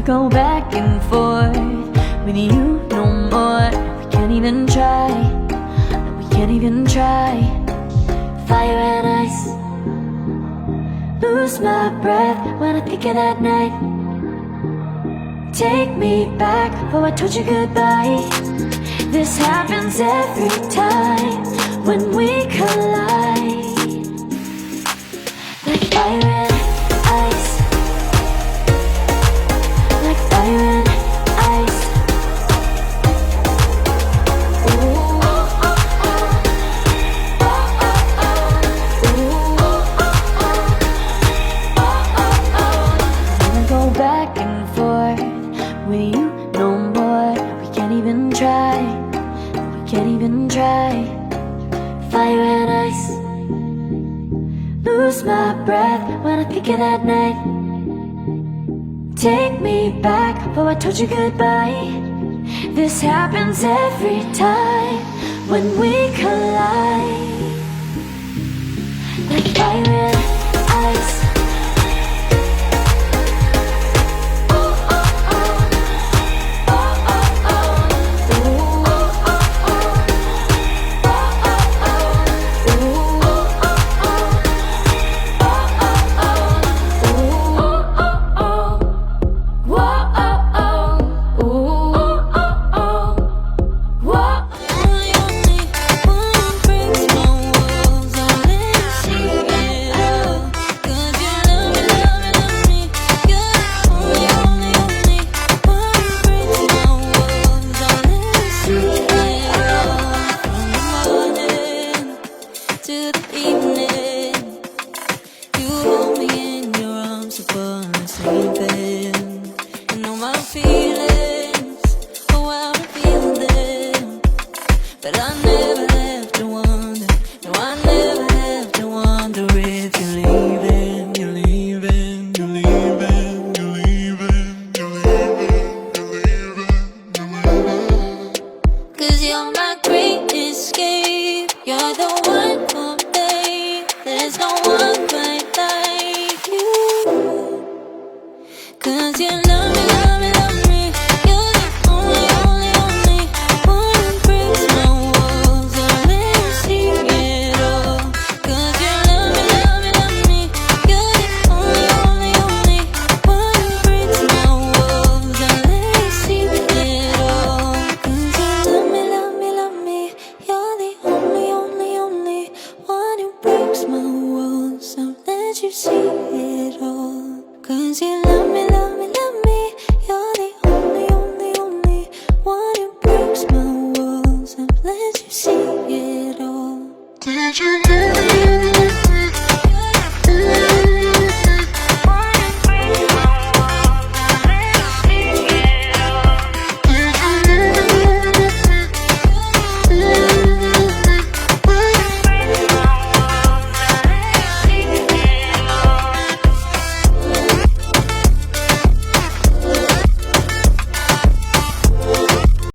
go back and forth with you no more. We can't even try, no, we can't even try. Fire and ice, lose my breath when I think of that night. Take me back, oh I told you goodbye. This happens every time when we collide. Like fire and ice, like fire and ice. Ooh, oh, oh, oh. Oh, oh, oh. Ooh, oh, oh, oh. Oh, oh, oh. Wanna go back and forth with you no more. We can't even try, we can't even try. Fire and ice, lose my breath when I think of that night. Take me back, oh I told you goodbye. This happens every time when we collide. Like fire and ice. But I never have to wonder, no I never have to wonder if you're leaving, you're leaving, you're leaving, you're leaving, you're leaving, you're leaving, you're leaving. 'Cause you're my great escape, you're the one for me, there's no one quite like you. 'Cause you love me, love me, love me, you're the only, only, only one who breaks my walls, I'll let you see it all. 'Cause you love me, love me, love me, you're the only, only, only one who breaks my walls, I'll let you see it all. 'Cause you love me, love me, love me, you're the only, only, only one who breaks my walls, I'll let you see it all. 'Cause you love me, love me, love me, you're the only, only, only one who breaks my walls, I've let you see it all. Did you give me